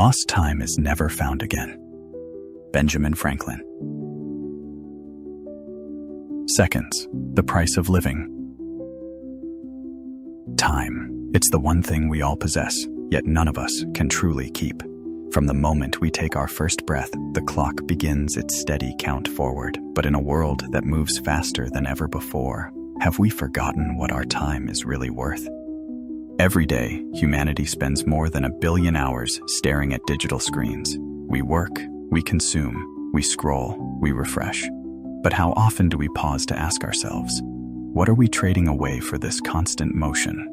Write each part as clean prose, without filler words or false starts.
Lost time is never found again. Benjamin Franklin. Seconds, the price of living. Time, it's the one thing we all possess, yet none of us can truly keep. From the moment we take our first breath, the clock begins its steady count forward. But in a world that moves faster than ever before, have we forgotten what our time is really worth? Every day, humanity spends more than 1 billion hours staring at digital screens. We work, we consume, we scroll, we refresh. But how often do we pause to ask ourselves, what are we trading away for this constant motion?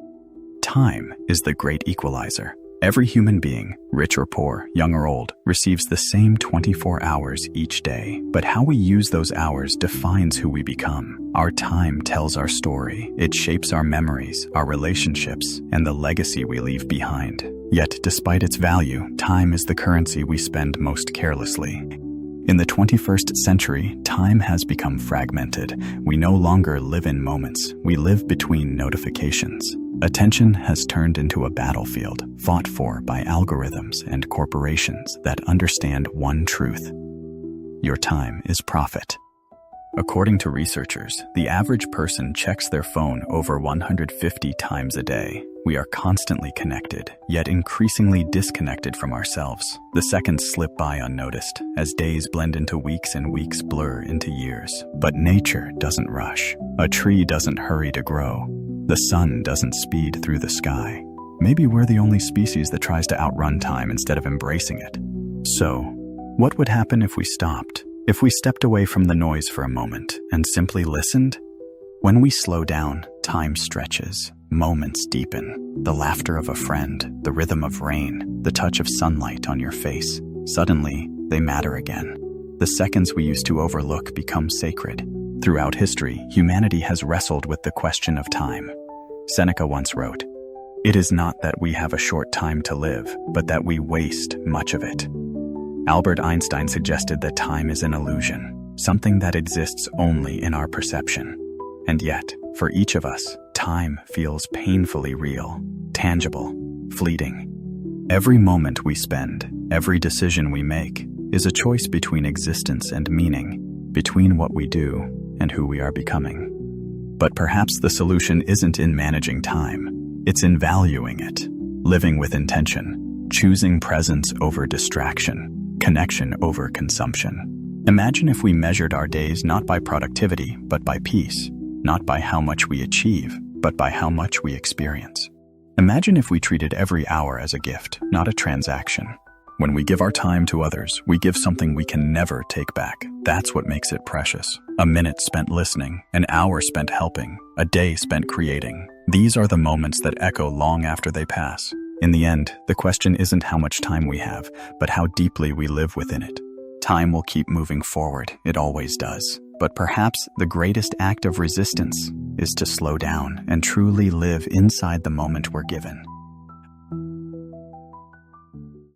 Time is the great equalizer. Every human being, rich or poor, young or old, receives the same 24 hours each day. But how we use those hours defines who we become. Our time tells our story. It shapes our memories, our relationships, and the legacy we leave behind. Yet, despite its value, time is the currency we spend most carelessly. In the 21st century, time has become fragmented. We no longer live in moments. We live between notifications. Attention has turned into a battlefield, fought for by algorithms and corporations that understand one truth: your time is profit. According to researchers, the average person checks their phone over 150 times a day. We are constantly connected, yet increasingly disconnected from ourselves. The seconds slip by unnoticed, as days blend into weeks and weeks blur into years. But nature doesn't rush. A tree doesn't hurry to grow. The sun doesn't speed through the sky. Maybe we're the only species that tries to outrun time instead of embracing it. So, what would happen if we stopped? If we stepped away from the noise for a moment and simply listened? When we slow down, time stretches, moments deepen. The laughter of a friend, the rhythm of rain, the touch of sunlight on your face. Suddenly, they matter again. The seconds we used to overlook become sacred. Throughout history, humanity has wrestled with the question of time. Seneca once wrote, "It is not that we have a short time to live, but that we waste much of it." Albert Einstein suggested that time is an illusion, something that exists only in our perception. And yet, for each of us, time feels painfully real, tangible, fleeting. Every moment we spend, every decision we make, is a choice between existence and meaning, between what we do and who we are becoming. But perhaps the solution isn't in managing time, it's in valuing it, living with intention, choosing presence over distraction, connection over consumption. Imagine if we measured our days not by productivity, but by peace, not by how much we achieve, but by how much we experience. Imagine if we treated every hour as a gift, not a transaction. When we give our time to others, we give something we can never take back. That's what makes it precious. A minute spent listening, an hour spent helping, a day spent creating. These are the moments that echo long after they pass. In the end, the question isn't how much time we have, but how deeply we live within it. Time will keep moving forward, it always does. But perhaps the greatest act of resistance is to slow down and truly live inside the moment we're given.